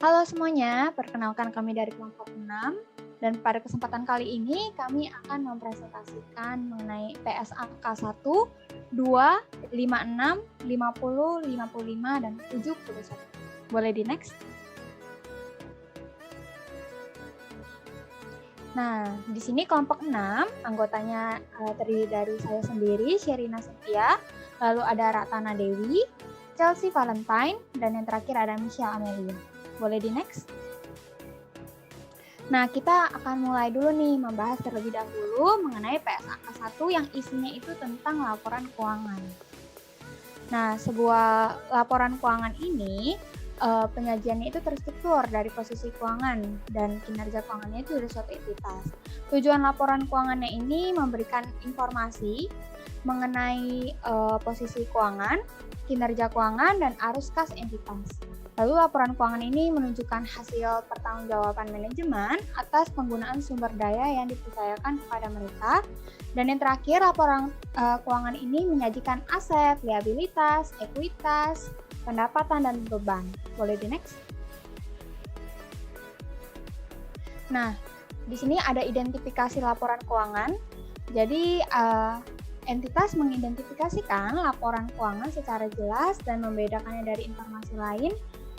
Halo semuanya, perkenalkan kami dari kelompok 6 dan pada kesempatan kali ini kami akan mempresentasikan mengenai PSAK 1, 2, 56, 50, 55, dan 71. Boleh di next? Nah, di sini kelompok 6, anggotanya terdiri dari saya sendiri, Sherina Setia, lalu ada Ratana Dewi, Chelsea Valentine, dan yang terakhir ada Michelle Amelia. Boleh di next? Nah, kita akan mulai dulu nih membahas terlebih dahulu mengenai PSAK 1 yang isinya itu tentang laporan keuangan. Nah, sebuah laporan keuangan ini penyajiannya itu terstruktur dari posisi keuangan dan kinerja keuangannya itu dari suatu entitas. Tujuan laporan keuangannya ini memberikan informasi mengenai posisi keuangan, kinerja keuangan, dan arus kas entitas. Lalu laporan keuangan ini menunjukkan hasil pertanggungjawaban manajemen atas penggunaan sumber daya yang dipercayakan kepada mereka. Dan yang terakhir, laporan keuangan ini menyajikan aset, liabilitas, ekuitas, pendapatan, dan beban. Boleh di next? Nah, di sini ada identifikasi laporan keuangan. Jadi, entitas mengidentifikasikan laporan keuangan secara jelas dan membedakannya dari informasi lain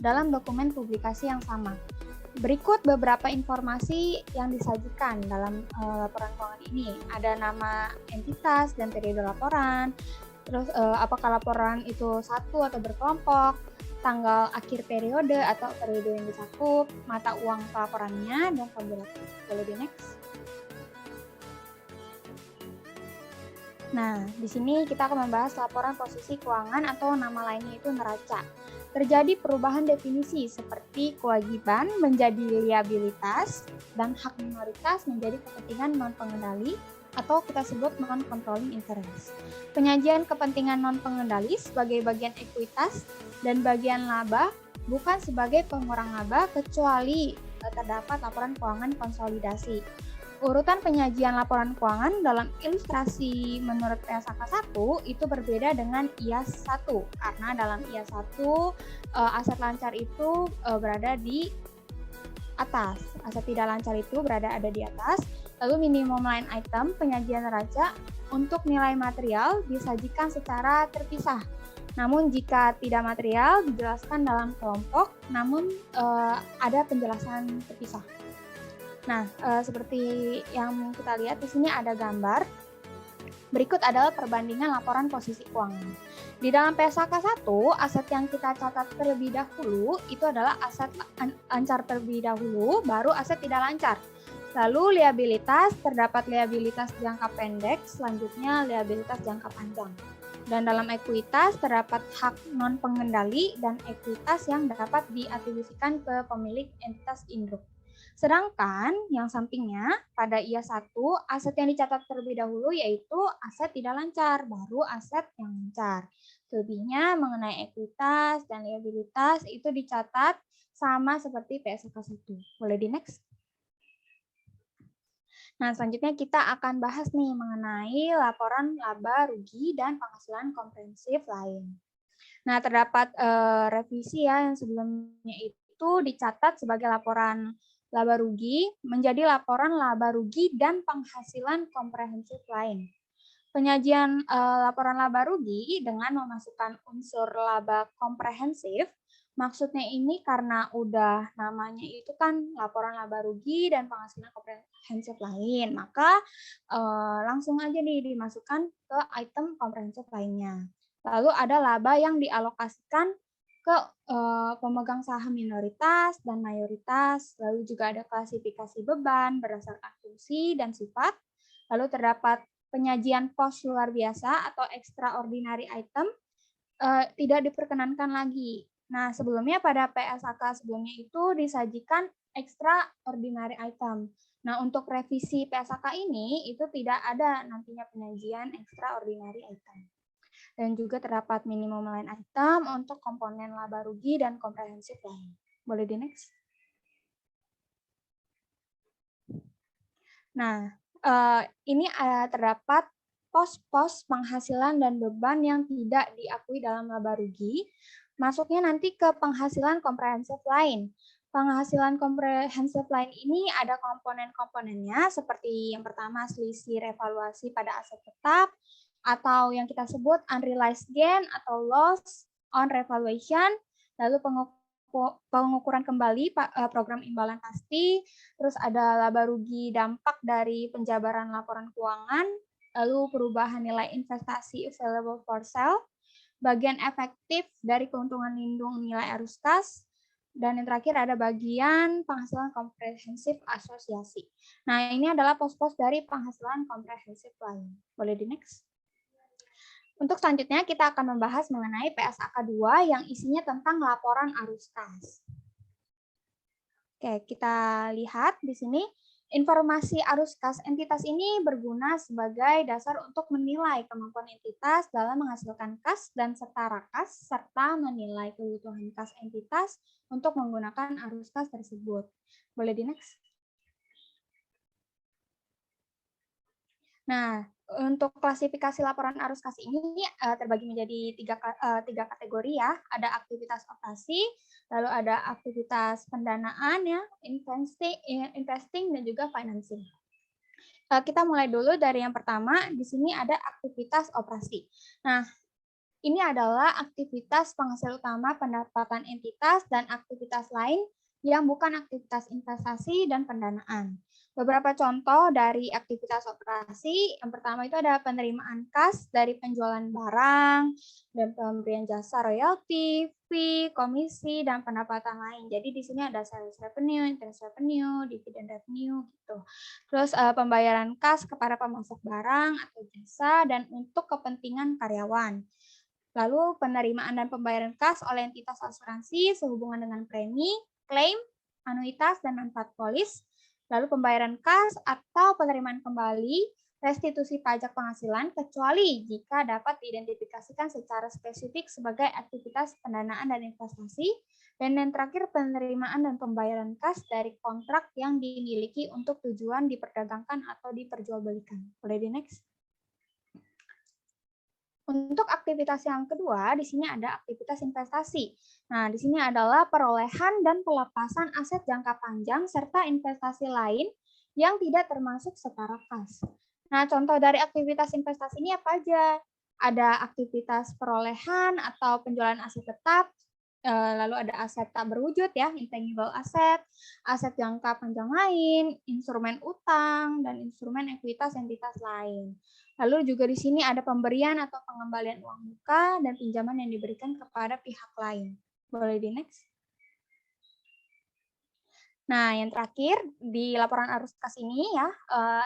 dalam dokumen publikasi yang sama. Berikut beberapa informasi yang disajikan dalam laporan keuangan ini. Ada nama entitas dan periode laporan, terus apakah laporan itu satu atau berkelompok, tanggal akhir periode atau periode yang dicakup, mata uang pelaporannya, dan tabulator. Boleh di next? Nah, di sini kita akan membahas laporan posisi keuangan atau nama lainnya itu neraca. Terjadi perubahan definisi seperti kewajiban menjadi liabilitas dan hak minoritas menjadi kepentingan non-pengendali atau kita sebut non-controlling interest. Penyajian kepentingan non-pengendali sebagai bagian ekuitas dan bagian laba bukan sebagai pengurang laba kecuali terdapat laporan keuangan konsolidasi. Urutan penyajian laporan keuangan dalam ilustrasi menurut PSAK 1 itu berbeda dengan IAS 1 karena dalam IAS 1 aset lancar itu berada di atas, aset tidak lancar itu ada di atas. Lalu minimum line item penyajian neraca untuk nilai material disajikan secara terpisah. Namun jika tidak material dijelaskan dalam kelompok, namun ada penjelasan terpisah. Nah, seperti yang kita lihat di sini ada gambar. Berikut adalah perbandingan laporan posisi keuangan. Di dalam PSAK 1, aset yang kita catat terlebih dahulu itu adalah aset lancar terlebih dahulu, baru aset tidak lancar. Lalu liabilitas, terdapat liabilitas jangka pendek, selanjutnya liabilitas jangka panjang. Dan dalam ekuitas terdapat hak non-pengendali dan ekuitas yang dapat diatribusikan ke pemilik entitas induk. Sedangkan yang sampingnya pada IAS 1, aset yang dicatat terlebih dahulu yaitu aset tidak lancar, baru aset yang lancar. Selebihnya mengenai ekuitas dan liabilitas itu dicatat sama seperti PSAK 1. Boleh di next? Nah, selanjutnya kita akan bahas nih mengenai laporan laba, rugi, dan penghasilan komprehensif lain. Nah, terdapat revisi ya yang sebelumnya itu dicatat sebagai laporan laba rugi menjadi laporan laba rugi dan penghasilan komprehensif lain. Penyajian laporan laba rugi dengan memasukkan unsur laba komprehensif, maksudnya ini karena udah namanya itu kan laporan laba rugi dan penghasilan komprehensif lain, maka langsung aja nih dimasukkan ke item komprehensif lainnya. Lalu ada laba yang dialokasikan ke pemegang saham minoritas dan mayoritas, lalu juga ada klasifikasi beban berdasarkan fungsi dan sifat, lalu terdapat penyajian pos luar biasa atau extraordinary item tidak diperkenankan lagi. Nah, sebelumnya pada PSAK sebelumnya itu disajikan extraordinary item. Nah, untuk revisi PSAK ini itu tidak ada nantinya penyajian extraordinary item. Dan juga terdapat minimum line item untuk komponen laba rugi dan komprehensif lain. Boleh di next? Nah, ini terdapat pos-pos penghasilan dan beban yang tidak diakui dalam laba rugi, masuknya nanti ke penghasilan komprehensif lain. Penghasilan komprehensif lain ini ada komponen-komponennya seperti yang pertama selisih revaluasi pada aset tetap atau yang kita sebut unrealized gain atau loss on revaluation, lalu pengukuran kembali program imbalan pasti, terus ada laba rugi dampak dari penjabaran laporan keuangan, lalu perubahan nilai investasi available for sale, bagian efektif dari keuntungan lindung nilai arus kas, dan yang terakhir ada bagian penghasilan komprehensif asosiasi. Nah, ini adalah pos-pos dari penghasilan komprehensif lain. Boleh di next? Untuk selanjutnya kita akan membahas mengenai PSAK 2 yang isinya tentang laporan arus kas. Oke, kita lihat di sini. Informasi arus kas entitas ini berguna sebagai dasar untuk menilai kemampuan entitas dalam menghasilkan kas dan setara kas, serta menilai kebutuhan kas entitas untuk menggunakan arus kas tersebut. Boleh di next? Nah, untuk klasifikasi laporan arus kas ini terbagi menjadi tiga kategori ya. Ada aktivitas operasi, lalu ada aktivitas pendanaan ya, investing dan juga financing. Kita mulai dulu dari yang pertama. Di sini ada aktivitas operasi. Nah, ini adalah aktivitas penghasil utama pendapatan entitas dan aktivitas lain yang bukan aktivitas investasi dan pendanaan. Beberapa contoh dari aktivitas operasi, yang pertama itu ada penerimaan kas dari penjualan barang dan pemberian jasa royalti, fee, komisi, dan pendapatan lain. Jadi di sini ada sales revenue, interest revenue, dividend revenue gitu. Terus pembayaran kas kepada pemasok barang atau jasa dan untuk kepentingan karyawan. Lalu penerimaan dan pembayaran kas oleh entitas asuransi sehubungan dengan premi, klaim, anuitas, dan manfaat polis. Lalu pembayaran kas atau penerimaan kembali, restitusi pajak penghasilan, kecuali jika dapat diidentifikasikan secara spesifik sebagai aktivitas pendanaan dan investasi. Dan yang terakhir, penerimaan dan pembayaran kas dari kontrak yang dimiliki untuk tujuan diperdagangkan atau diperjualbelikan. Boleh di next? Untuk aktivitas yang kedua, di sini ada aktivitas investasi. Nah, di sini adalah perolehan dan pelepasan aset jangka panjang serta investasi lain yang tidak termasuk setara kas. Nah, contoh dari aktivitas investasi ini apa aja? Ada aktivitas perolehan atau penjualan aset tetap, lalu ada aset tak berwujud ya, intangible asset, aset jangka panjang lain, instrumen utang, dan instrumen ekuitas entitas lain. Lalu juga di sini ada pemberian atau pengembalian uang muka dan pinjaman yang diberikan kepada pihak lain. Boleh di next? Nah, yang terakhir di laporan arus kas ini ya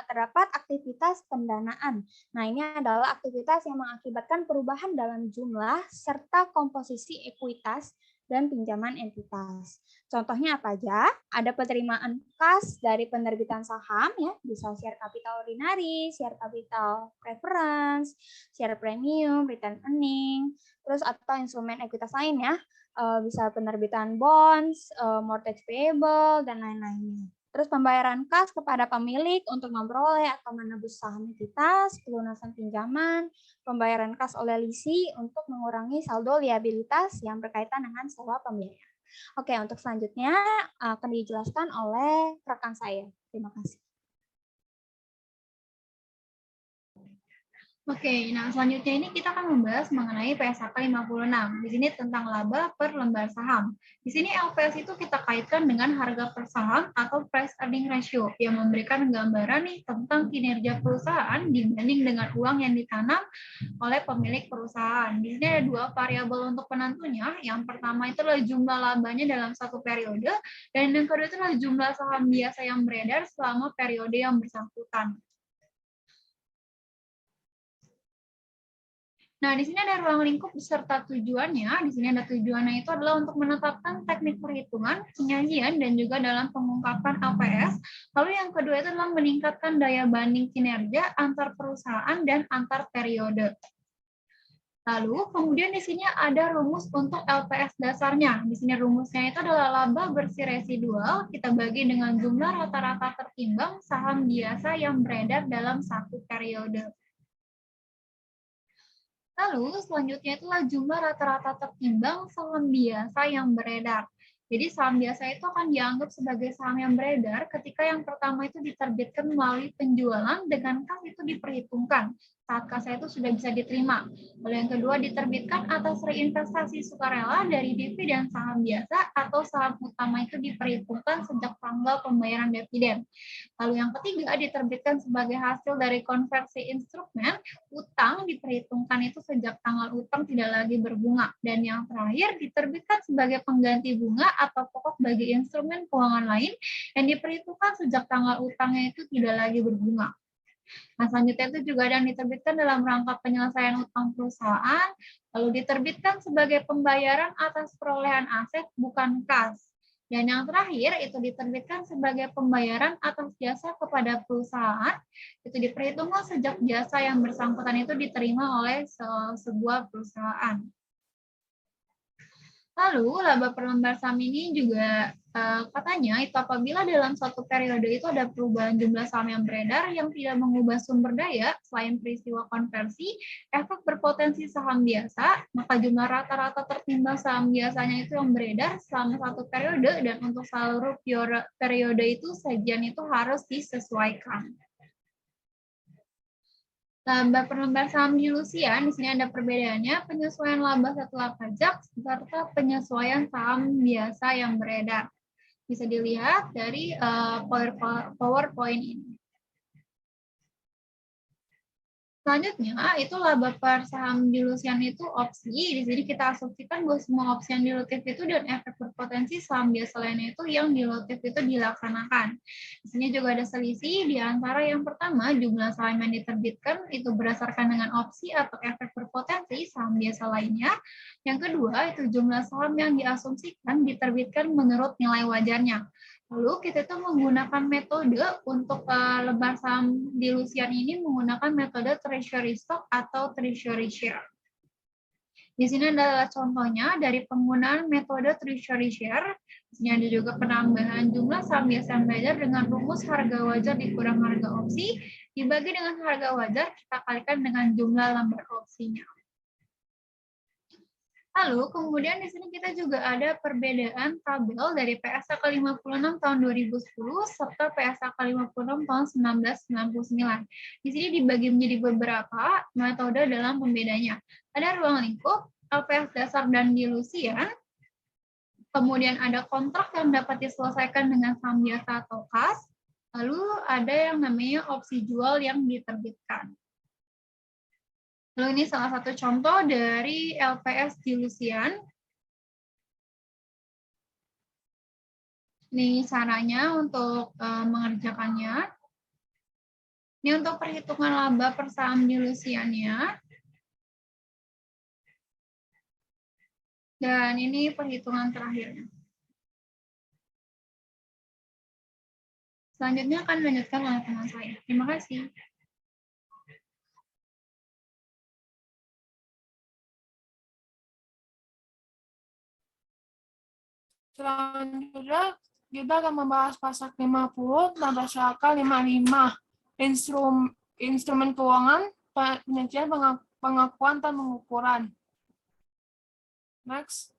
terdapat aktivitas pendanaan. Nah, ini adalah aktivitas yang mengakibatkan perubahan dalam jumlah serta komposisi ekuitas dan pinjaman entitas. Contohnya apa aja? Ada penerimaan kas dari penerbitan saham ya, bisa share capital ordinary, share capital preference, share premium, return earning, terus atau instrumen ekuitas lain ya. Bisa penerbitan bonds, mortgage payable, dan lain-lainnya. Terus pembayaran kas kepada pemilik untuk memperoleh atau menebus saham entitas, pelunasan pinjaman, pembayaran kas oleh lisi untuk mengurangi saldo liabilitas yang berkaitan dengan sewa pembiayaan. Oke, untuk selanjutnya akan dijelaskan oleh rekan saya. Terima kasih. Oke, nah selanjutnya ini kita akan membahas mengenai PSAK 56. Di sini tentang laba per lembar saham. Di sini LPS itu kita kaitkan dengan harga per saham atau price earning ratio yang memberikan gambaran nih tentang kinerja perusahaan dibanding dengan uang yang ditanam oleh pemilik perusahaan. Di sini ada dua variabel untuk penentunya. Yang pertama itu adalah jumlah labanya dalam satu periode, dan yang kedua itu adalah jumlah saham biasa yang beredar selama periode yang bersangkutan. Nah, di sini ada ruang lingkup beserta tujuannya. Di sini ada tujuannya itu adalah untuk menetapkan teknik perhitungan, penyajian, dan juga dalam pengungkapan APS. Lalu yang kedua itu adalah meningkatkan daya banding kinerja antar perusahaan dan antar periode. Lalu kemudian di sini ada rumus untuk LPS dasarnya. Di sini rumusnya itu adalah laba bersih residual kita bagi dengan jumlah rata-rata tertimbang saham biasa yang beredar dalam satu periode. Lalu selanjutnya itulah jumlah rata-rata tertimbang saham biasa yang beredar. Jadi saham biasa itu akan dianggap sebagai saham yang beredar ketika yang pertama itu diterbitkan melalui penjualan dengan kas itu diperhitungkan saat kasnya itu sudah bisa diterima. Lalu yang kedua diterbitkan atas reinvestasi sukarela dari dividen saham biasa atau saham utama itu diperhitungkan sejak tanggal pembayaran dividen. Lalu yang ketiga diterbitkan sebagai hasil dari konversi instrumen utang diperhitungkan itu sejak tanggal utang tidak lagi berbunga. Dan yang terakhir diterbitkan sebagai pengganti bunga atau pokok bagi instrumen keuangan lain yang diperhitungkan sejak tanggal utangnya itu tidak lagi berbunga. Nah, selanjutnya itu juga ada yang diterbitkan dalam rangka penyelesaian utang perusahaan, lalu diterbitkan sebagai pembayaran atas perolehan aset bukan kas. Dan yang terakhir itu diterbitkan sebagai pembayaran atas jasa kepada perusahaan, itu diperhitungkan sejak jasa yang bersangkutan itu diterima oleh sebuah perusahaan. Lalu laba per lembar saham ini juga katanya itu apabila dalam suatu periode itu ada perubahan jumlah saham yang beredar yang tidak mengubah sumber daya selain peristiwa konversi, efek berpotensi saham biasa, maka jumlah rata-rata tertimbang saham biasanya itu yang beredar selama satu periode dan untuk seluruh periode itu sajian itu harus disesuaikan. Laba per lembar saham dilusian, di sini ada perbedaannya, penyesuaian laba setelah pajak, serta penyesuaian saham biasa yang beredar. Bisa dilihat dari PowerPoint ini. Selanjutnya, itu laba per saham dilusian itu opsi. Di sini kita asumsikan bahwa semua opsi yang dilutif itu dan efek berpotensi saham biasa lainnya itu yang dilutif itu dilaksanakan. Di sini juga ada selisih di antara yang pertama, jumlah saham yang diterbitkan itu berdasarkan dengan opsi atau efek berpotensi saham biasa lainnya. Yang kedua, itu jumlah saham yang diasumsikan diterbitkan menurut nilai wajarnya. Lalu kita tuh menggunakan metode untuk lembar saham dilusian ini menggunakan metode treasury stock atau treasury share. Di sini adalah contohnya dari penggunaan metode treasury share. Di sini ada juga penambahan jumlah saham biasa yang beredar dengan rumus harga wajar dikurang harga opsi dibagi dengan harga wajar kita kalikan dengan jumlah lembar opsinya. Lalu kemudian di sini kita juga ada perbedaan tabel dari PSAK 56 tahun 2010 serta PSAK 56 tahun 1999. Di sini dibagi menjadi beberapa metode dalam pembedanya. Ada ruang lingkup, LPS dasar dan dilusian. Kemudian ada kontrak yang dapat diselesaikan dengan saham biasa atau kas. Lalu ada yang namanya opsi jual yang diterbitkan. Lalu ini salah satu contoh dari LPS dilusian. Ini caranya untuk mengerjakannya. Ini untuk perhitungan laba per saham dilusiannya. Dan ini perhitungan terakhirnya. Selanjutnya akan dilanjutkan oleh teman saya. Terima kasih. Selanjutnya, kita akan membahas PASAK 50 dan PASAK 55. Instrumen keuangan, penyajian pengakuan dan pengukuran. Next.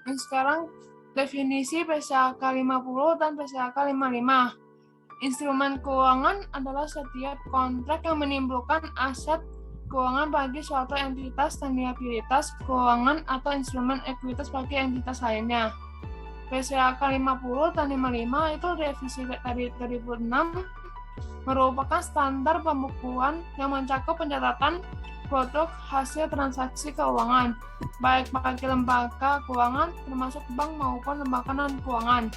Dan sekarang definisi PASAK 50 dan PASAK 55. Instrumen keuangan adalah setiap kontrak yang menimbulkan aset keuangan bagi suatu entitas dan liabilitas keuangan atau instrumen ekuitas bagi entitas lainnya. PASAK 50 dan 55 itu revisi dari 2006 merupakan standar pembukuan yang mencakup pencatatan produk hasil transaksi keuangan, baik bagi lembaga keuangan termasuk bank maupun lembaga non-keuangan.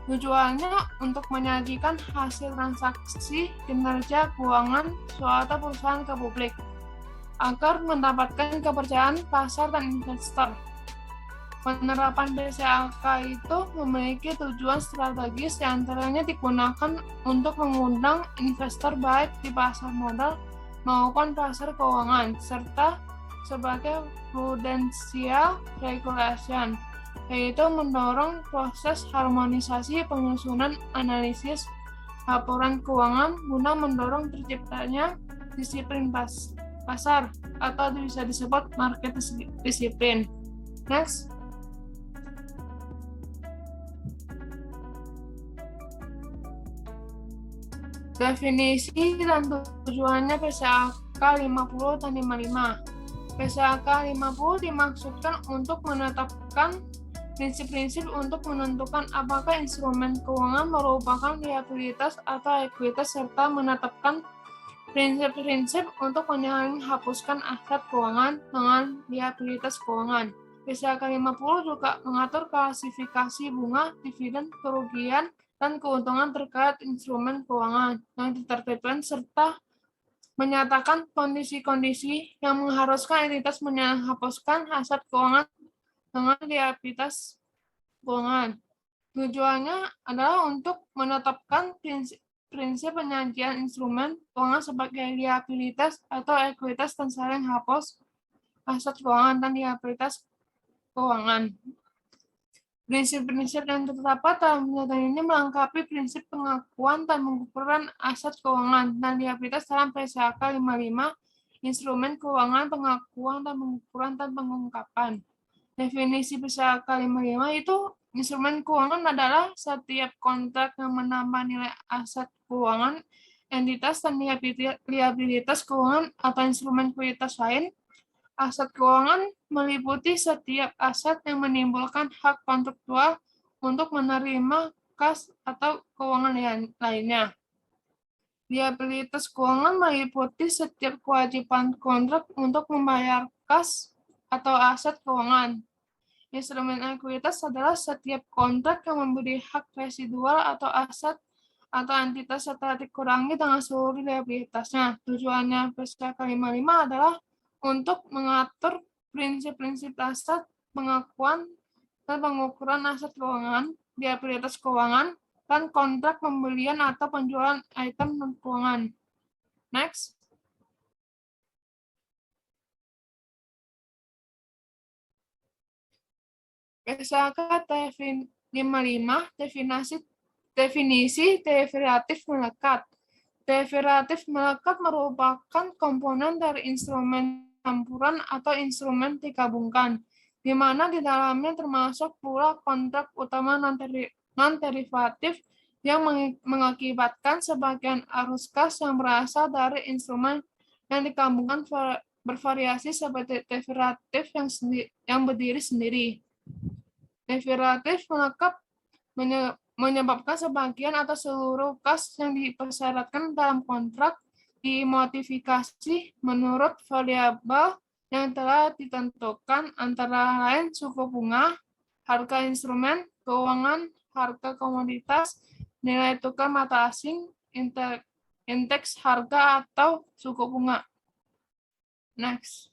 Tujuannya untuk menyajikan hasil transaksi kinerja keuangan suatu perusahaan ke publik, agar mendapatkan kepercayaan pasar dan investor. Penerapan PASAK itu memiliki tujuan strategis yang antaranya digunakan untuk mengundang investor baik di pasar modal maupun pasar keuangan, serta sebagai prudential regulation, yaitu mendorong proses harmonisasi penyusunan analisis laporan keuangan guna mendorong terciptanya disiplin pasar atau bisa disebut market disiplin. Next. Definisi dan tujuannya PSAK 50 dan 55. PSAK 50 dimaksudkan untuk menetapkan prinsip-prinsip untuk menentukan apakah instrumen keuangan merupakan liabilitas atau ekuitas serta menetapkan prinsip-prinsip untuk menghapuskan aset keuangan dengan liabilitas keuangan. PSAK 50 juga mengatur klasifikasi bunga, dividen, kerugian, dan keuntungan terkait instrumen keuangan yang ditertibkan serta menyatakan kondisi-kondisi yang mengharuskan entitas menghapuskan aset keuangan dengan liabilitas keuangan. Tujuannya adalah untuk menetapkan prinsip penyajian instrumen keuangan sebagai liabilitas atau ekuitas dan saling hapus aset keuangan dan liabilitas keuangan. Prinsip-prinsip yang terdapat dalam pernyataan ini melengkapi prinsip pengakuan dan pengukuran aset keuangan dan liabilitas dalam PSAK 55, instrumen keuangan, pengakuan dan pengukuran dan pengungkapan. Definisi PSAK 55 itu instrumen keuangan adalah setiap kontrak yang menambah nilai aset keuangan, entitas dan liabilitas keuangan atau instrumen ekuitas lain. Aset keuangan meliputi setiap aset yang menimbulkan hak kontraktual untuk menerima kas atau keuangan lainnya. Liabilitas keuangan meliputi setiap kewajiban kontrak untuk membayar kas atau aset keuangan. Instrumen ekuitas adalah setiap kontrak yang memberi hak residual atau aset atau entitas setelah dikurangi dengan seluruh liabilitasnya. Tujuannya PSAK 55 adalah untuk mengatur prinsip-prinsip aset, pengakuan, dan pengukuran aset keuangan, liabilitas keuangan, dan kontrak pembelian atau penjualan item keuangan. Next. PSAK 55 definisi derivatif melekat. Derivatif melekat merupakan komponen dari instrumen campuran atau instrumen digabungkan, di mana di dalamnya termasuk pula kontrak utama non-derivatif yang mengakibatkan sebagian arus kas yang berasal dari instrumen yang digabungkan bervariasi seperti derivatif yang berdiri sendiri. Derivatif melekat menyebabkan sebagian atau seluruh kas yang dipersyaratkan dalam kontrak dimodifikasi menurut variabel yang telah ditentukan, antara lain suku bunga, harga instrumen keuangan, harga komoditas, nilai tukar mata asing, indeks harga atau suku bunga. Next.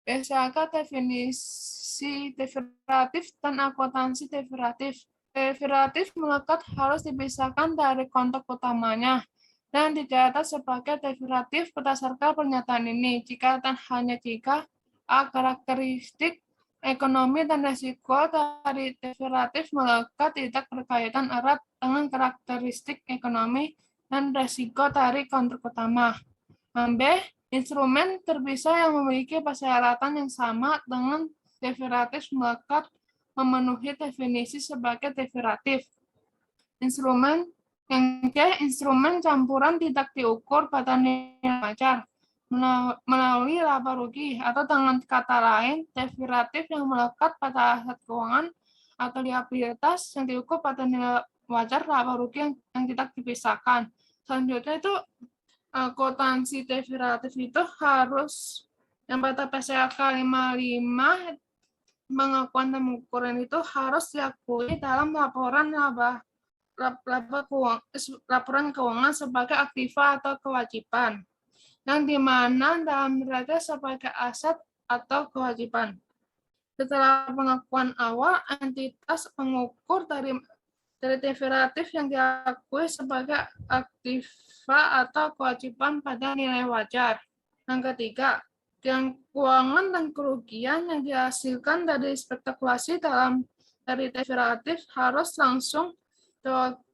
PSAK definisi derivatif dan akuntansi derivatif. Derivatif melekat harus dipisahkan dari kontrak utamanya dan dicatat sebagai derivatif berdasarkan pernyataan ini jika dan hanya jika A. Karakteristik ekonomi dan risiko dari derivatif melekat tidak berkaitan erat dengan karakteristik ekonomi dan risiko dari kontrak utama. B. Instrumen terpisah yang memiliki persyaratan yang sama dengan derivatif melekat memenuhi definisi sebagai derivatif. Instrumen yang C, instrumen campuran tidak diukur pada nilai wajar melalui laba rugi, atau dengan kata lain, derivatif yang melekat pada aset keuangan atau liabilitas yang diukur pada nilai wajar laba rugi yang tidak dipisahkan. Selanjutnya itu akuntansi derivatif itu harus yang pada PSAK 55 pengakuan dan pengukuran itu harus diakui dalam laporan keuangan sebagai aktiva atau kewajiban, yang dimana dalam derajat sebagai aset atau kewajiban. Setelah pengakuan awal, entitas pengukur dari derivatif yang diakui sebagai aktiva atau kewajiban pada nilai wajar. Yang ketiga, yang keuangan dan kerugian yang dihasilkan dari spekulasi dalam dari derivatif harus langsung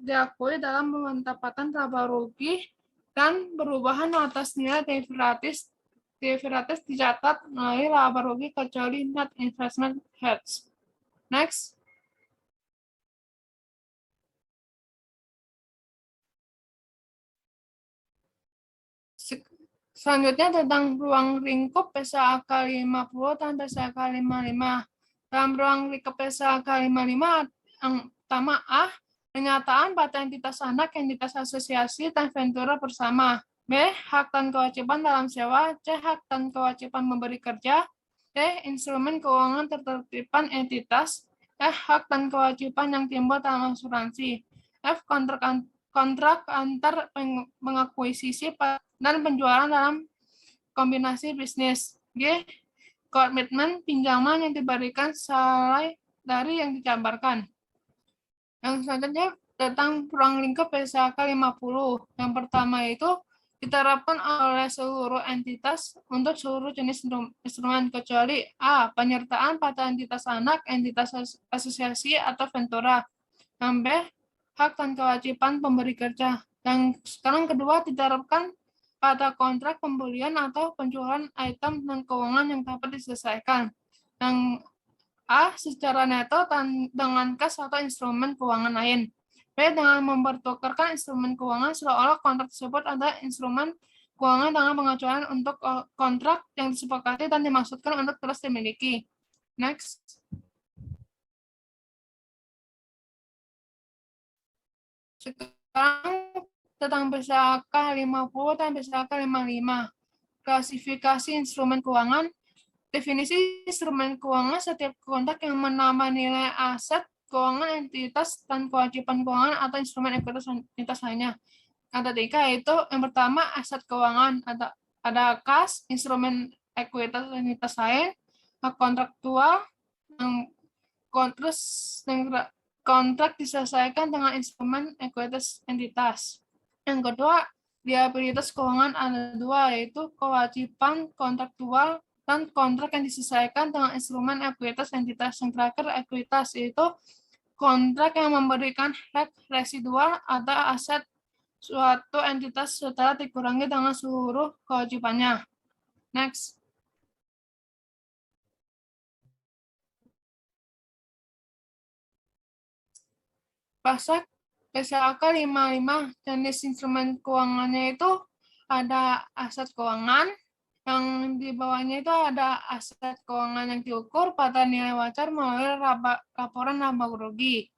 diakui dalam penetapan laba rugi dan perubahan atas nilai derivatif dicatat melalui laba rugi kecuali net investment hedge. Next. Selanjutnya tentang ruang lingkup PSAK 50 dan PSAK 55. Dalam ruang lingkup PSAK 55 yang pertama A, penyataan pada entitas anak, entitas asosiasi, dan ventura bersama. B, hak dan kewajiban dalam sewa. C, hak dan kewajiban memberi kerja. D, instrumen keuangan tertertiban entitas. F, hak dan kewajiban yang timbul dalam asuransi. F, kontrak antar pengakuisisi dan penjualan dalam kombinasi bisnis. G, komitmen pinjaman yang diberikan selain dari yang dijabarkan. Yang selanjutnya tentang ruang lingkup PSAK 50. Yang pertama itu diterapkan oleh seluruh entitas untuk seluruh jenis instrumen kecuali A, penyertaan pada entitas anak, entitas asosiasi atau ventura. Yang B, hak dan kewajiban pemberi kerja. Yang sekarang kedua diterapkan pada kontrak pembelian atau penjualan item dan keuangan yang dapat diselesaikan. Yang A, secara neto dengan kas atau instrumen keuangan lain. B, dengan mempertukarkan instrumen keuangan seolah-olah kontrak tersebut ada instrumen keuangan dengan pengecualian untuk kontrak yang disepakati dan dimaksudkan untuk terus dimiliki. Next. Sekarang tentang PSAK 50 dan PSAK 55. Klasifikasi instrumen keuangan. Definisi instrumen keuangan setiap kontrak yang menambah nilai aset keuangan entitas dan kewajiban keuangan atau instrumen ekuitas entitas lainnya. Ada tiga, yaitu yang pertama aset keuangan, ada kas, instrumen ekuitas entitas lain, hak kontraktual, terus kontrak diselesaikan dengan instrumen ekuitas entitas. Yang kedua, liabilitas keuangan ada dua, yaitu kewajiban kontraktual dan kontrak yang diselesaikan dengan instrumen ekuitas entitas. Yang terakhir, ekuitas, yaitu kontrak yang memberikan hak residual atau aset suatu entitas setelah dikurangi dengan seluruh kewajibannya. Next. PSAK 55, jenis instrumen keuangannya itu ada aset keuangan, yang di bawahnya itu ada aset keuangan yang diukur pada nilai wajar melalui laporan laba rugi.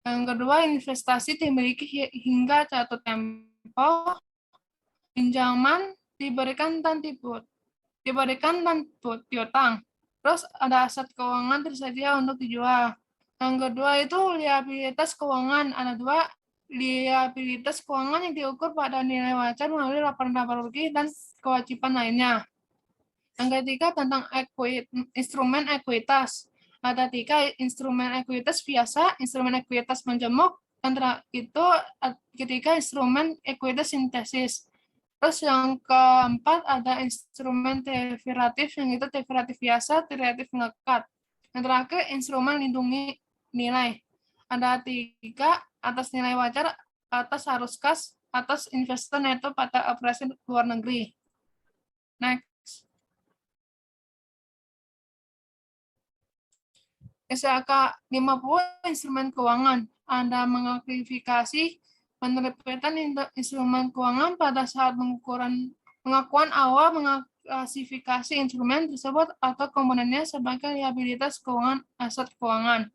Yang kedua, investasi dimiliki hingga jatuh tempo, pinjaman diberikan dan piutang. Terus ada aset keuangan tersedia untuk dijual. Yang kedua itu liabilitas keuangan, ada dua, liabilitas keuangan yang diukur pada nilai wajar melalui laporan laba rugi dan kewajiban lainnya. Yang ketiga tentang instrumen ekuitas. Ada tiga, instrumen ekuitas biasa, instrumen ekuitas menjemuk, dan itu ketiga instrumen ekuitas sintesis. Terus yang keempat ada instrumen derivatif, yang itu derivatif biasa, derivatif ngekat. Yang terakhir instrumen lindungi nilai. Ada tiga, atas nilai wajar, atas arus kas, atas investor neto pada operasi luar negeri. Next. PSAK 50 instrumen keuangan. Anda mengklasifikasi penerbitan instrumen keuangan pada saat pengakuan awal mengklasifikasi instrumen tersebut atau komponennya sebagai liabilitas keuangan, aset keuangan,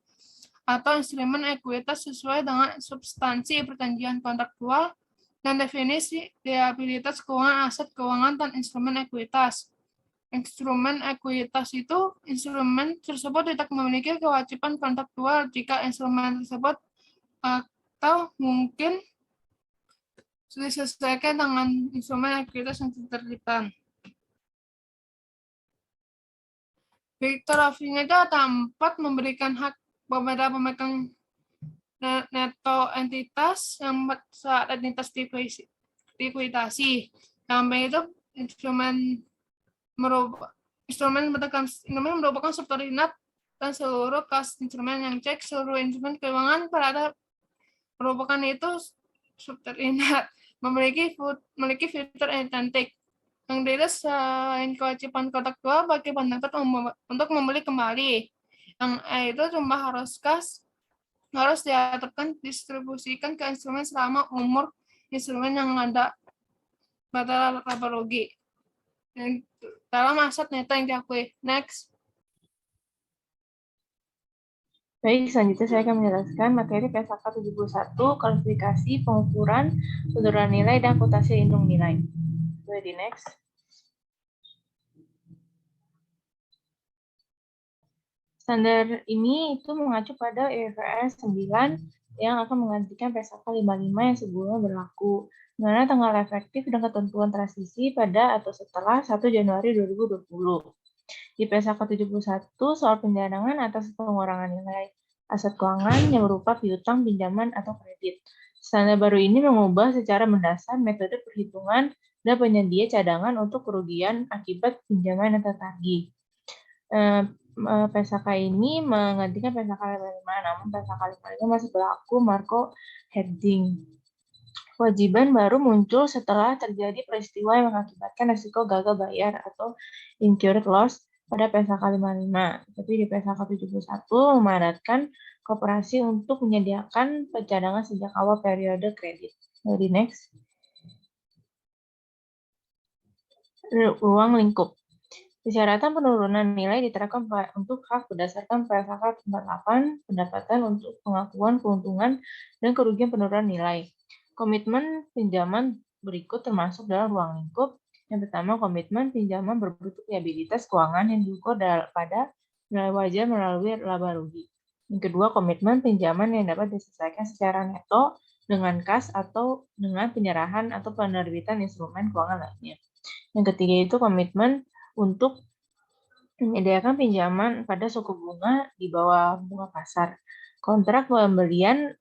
atau instrumen ekuitas sesuai dengan substansi perjanjian kontraktual dan definisi liabilitas keuangan, aset keuangan, dan instrumen ekuitas. Instrumen ekuitas itu instrumen tersebut tidak memiliki kewajiban kontraktual jika instrumen tersebut atau mungkin disesuaikan dengan instrumen ekuitas yang ditertibkan. Victoria itu ada 4, memberikan hak kepada pemegang neto entitas yang saat entitas likuidasi. Sampai itu instrumen merupakan subordinat dan seluruh kas instrumen yang cek seluruh instrumen keuangan pada merupakan itu subterlihat memiliki fitur identik yang dirilis selain kewajiban kontraktual bagi pendapat untuk membeli kembali. Yang itu jumlah harus ditetapkan distribusikan ke instrumen selama umur instrumen yang ada pada laba rugi dalam aset neto yang diakui. Next. Baik, selanjutnya saya akan menjelaskan materi PSAK 71, klasifikasi, pengukuran, penurunan nilai, dan akuntansi lindung nilai. Boleh di next. Standar ini itu mengacu pada IFRS 9 yang akan menggantikan PSAK 55 yang sebelumnya berlaku, di mana tanggal efektif dan ketentuan transisi pada atau setelah 1 Januari 2020. Di PSAK 71 soal pencadangan atas pengurangan nilai aset keuangan yang berupa piutang, pinjaman, atau kredit. Standar baru ini mengubah secara mendasar metode perhitungan dan penyedia cadangan untuk kerugian akibat pinjaman yang tertagih. PSAK ini menggantikan PSAK 55, namun PSAK 55 masih berlaku Marco Heading. Kewajiban baru muncul setelah terjadi peristiwa yang mengakibatkan risiko gagal bayar atau incurred loss pada PSAK 55. Tapi di PSAK 71 memadatkan koperasi untuk menyediakan pencadangan sejak awal periode kredit. Jadi next. Ruang lingkup. Persyaratan penurunan nilai diterapkan untuk hak berdasarkan PSAK 48, pendapatan untuk pengakuan keuntungan dan kerugian penurunan nilai. Komitmen pinjaman berikut termasuk dalam ruang lingkup. Yang pertama, komitmen pinjaman berbentuk liabilitas keuangan yang diukur pada nilai wajar melalui laba rugi. Yang kedua, komitmen pinjaman yang dapat diselesaikan secara neto dengan kas atau dengan penyerahan atau penerbitan instrumen keuangan lainnya. Yang ketiga itu komitmen untuk menyediakan pinjaman pada suku bunga di bawah bunga pasar. Kontrak pembelian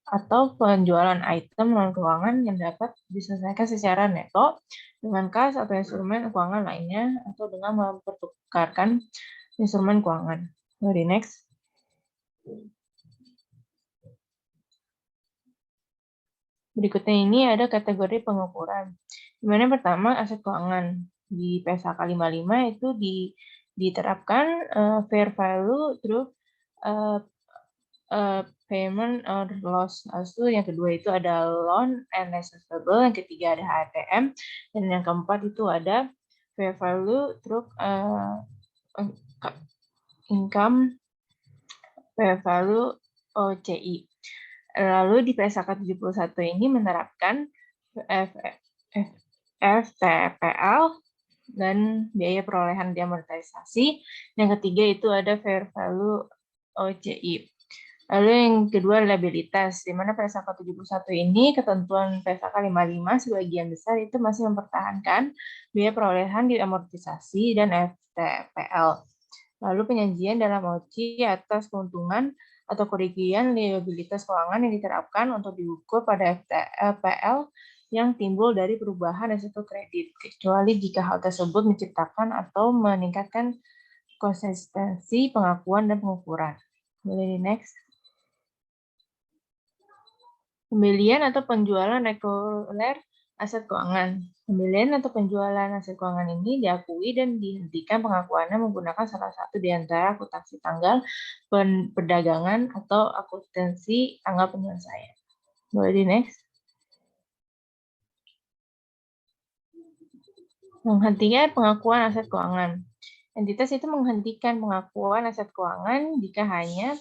atau penjualan item non keuangan yang dapat diselesaikan secara neto dengan kas atau instrumen keuangan lainnya atau dengan mempertukarkan instrumen keuangan. Jadi next. Berikutnya ini ada kategori pengukuran. Di mana pertama aset keuangan. Di PSAK 55 itu diterapkan fair value through payment or loss. Lalu yang kedua itu ada loan and receivable, yang ketiga ada HTM, dan yang keempat itu ada fair value through income, fair value OCI. Lalu di PSAK 71 ini menerapkan FTPL dan biaya perolehan diamortisasi. Yang ketiga itu ada fair value OCI. Lalu yang kedua liabilitas, di mana PSAK 71 ini ketentuan PSAK 55 sebagian besar itu masih mempertahankan biaya perolehan diamortisasi dan FTPL. Lalu penyajian dalam OCI atas keuntungan atau kerugian liabilitas keuangan yang diterapkan untuk diukur pada FTPL yang timbul dari perubahan resiko kredit, kecuali jika hal tersebut menciptakan atau meningkatkan konsistensi pengakuan dan pengukuran. Boleh di next. Pembelian atau penjualan reguler aset keuangan. Pembelian atau penjualan aset keuangan ini diakui dan dihentikan pengakuannya menggunakan salah satu di antara akuntansi tanggal perdagangan atau akuntansi tanggal penyelesaian. Boleh di next. Menghentikan pengakuan aset keuangan. Entitas itu menghentikan pengakuan aset keuangan jika hanya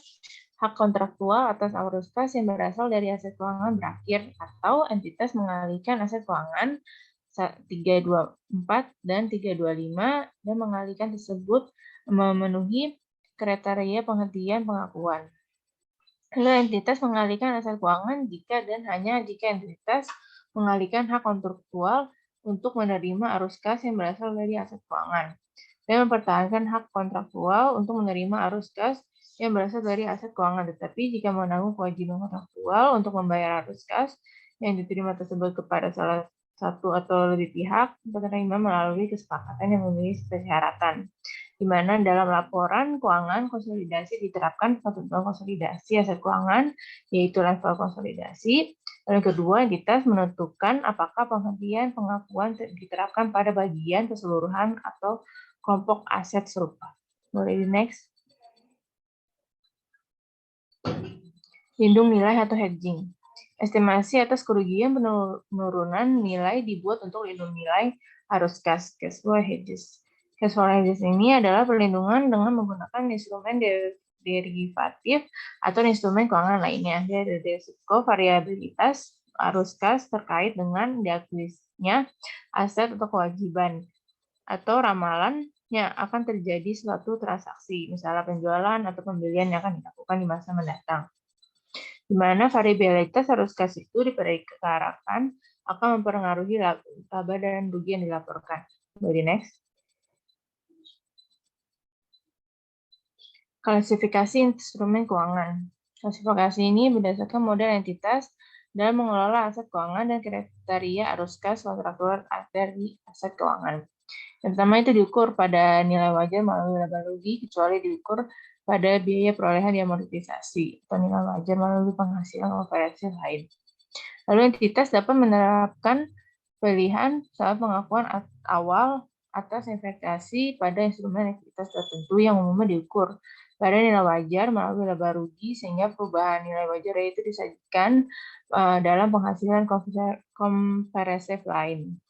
hak kontraktual atas arus kas yang berasal dari aset keuangan berakhir, atau entitas mengalihkan aset keuangan 324 dan 325 dan mengalihkan tersebut memenuhi kriteria penghentian pengakuan. Lalu entitas mengalihkan aset keuangan jika dan hanya jika entitas mengalihkan hak kontraktual untuk menerima arus kas yang berasal dari aset keuangan dan mempertahankan hak kontraktual untuk menerima arus kas yang berasal dari aset keuangan, tetapi jika menanggung kewajiban kontraktual untuk membayar arus kas yang diterima tersebut kepada salah satu atau lebih pihak penerima melalui kesepakatan yang memiliki persyaratan. di mana dalam laporan keuangan konsolidasi diterapkan ketentuan konsolidasi aset keuangan, yaitu level konsolidasi. Lalu yang kedua, entitas menentukan apakah penghentian pengakuan diterapkan pada bagian keseluruhan atau kelompok aset serupa. Boleh di next. Lindung nilai atau hedging. Estimasi atas kerugian penurunan nilai dibuat untuk lindung nilai arus cash flow hedges. Cash flow hedges ini adalah perlindungan dengan menggunakan instrumen derivatif atau instrumen keuangan lainnya. Dari risiko variabilitas arus kas terkait dengan diakuisnya aset atau kewajiban atau ramalannya akan terjadi suatu transaksi, misalnya penjualan atau pembelian yang akan dilakukan di masa mendatang. Di mana variabilitas arus kas itu diperkirakan akan mempengaruhi laba dan rugi yang dilaporkan. Jadi next. Klasifikasi instrumen keuangan. Klasifikasi ini berdasarkan model entitas dalam mengelola aset keuangan dan kriteria arus kas kontraktual dari aset keuangan. Yang pertama itu diukur pada nilai wajar melalui laba rugi, kecuali diukur pada biaya perolehan diamortisasi atau nilai wajar melalui penghasilan operasi lain. Lalu entitas dapat menerapkan pilihan saat pengakuan awal atas investasi pada instrumen entitas tertentu yang umumnya diukur pada nilai wajar melalui laba rugi, sehingga perubahan nilai wajar itu disajikan dalam penghasilan kompresif lain.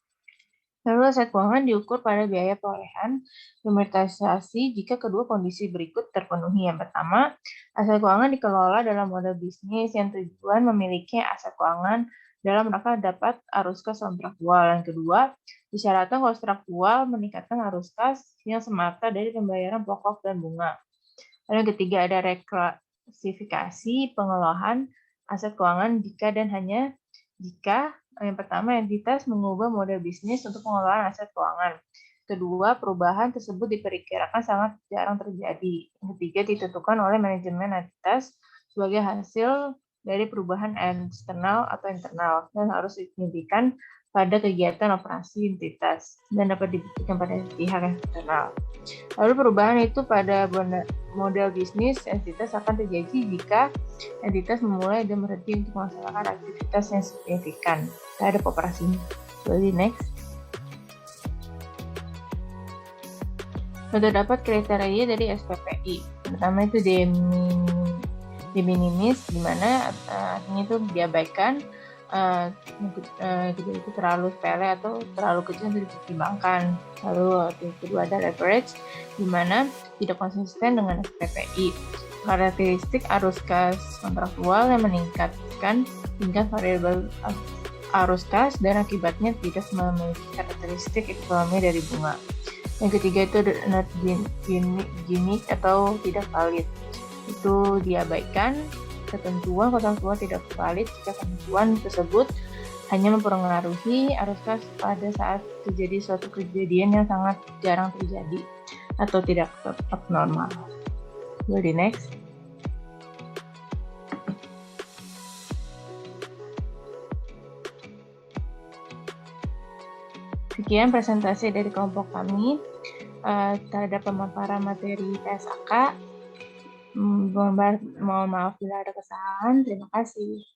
Lalu aset keuangan diukur pada biaya perolehan amortisasi jika kedua kondisi berikut terpenuhi. Yang pertama, aset keuangan dikelola dalam model bisnis yang tujuan memiliki aset keuangan dalam rangka dapat arus kas kontraktual. Yang kedua, disyaratkan kontraktual meningkatkan arus kas yang semata dari pembayaran pokok dan bunga. Lalu yang ketiga, ada reklasifikasi pengelolaan aset keuangan jika dan hanya jika yang pertama, entitas mengubah model bisnis untuk pengelolaan aset keuangan. Kedua, perubahan tersebut diperkirakan sangat jarang terjadi. Yang ketiga, ditentukan oleh manajemen entitas sebagai hasil dari perubahan eksternal atau internal dan harus signifikan pada kegiatan operasi entitas dan dapat dibuktikan pada pihak eksternal. Lalu perubahan itu pada model bisnis entitas akan terjadi jika entitas memulai dan berhenti untuk melaksanakan aktivitas yang signifikan terhadap operasinya. Jadi next. Terdapat kriteria dari SPPI. Pertama itu de minimis, di mana artinya itu diabaikan, itu terlalu sepele atau terlalu kecil untuk dipertimbangkan. Lalu yang kedua ada leverage, di mana tidak konsisten dengan SPPI. Karakteristik arus kas kontraktual yang meningkatkan tingkat variabel arus kas dan akibatnya tidak memiliki karakteristik ekonomi dari bunga. Yang ketiga itu not unique atau tidak valid. Itu diabaikan. Ketentuan kontraktual tidak valid jika ketentuan tersebut hanya mempengaruhi arus kas pada saat terjadi suatu kejadian yang sangat jarang terjadi atau tidak tetap normal. Jadi next. Sekian presentasi dari kelompok kami terhadap pemaparan materi PSAK. Mohon maaf bila ada kesalahan. Terima kasih.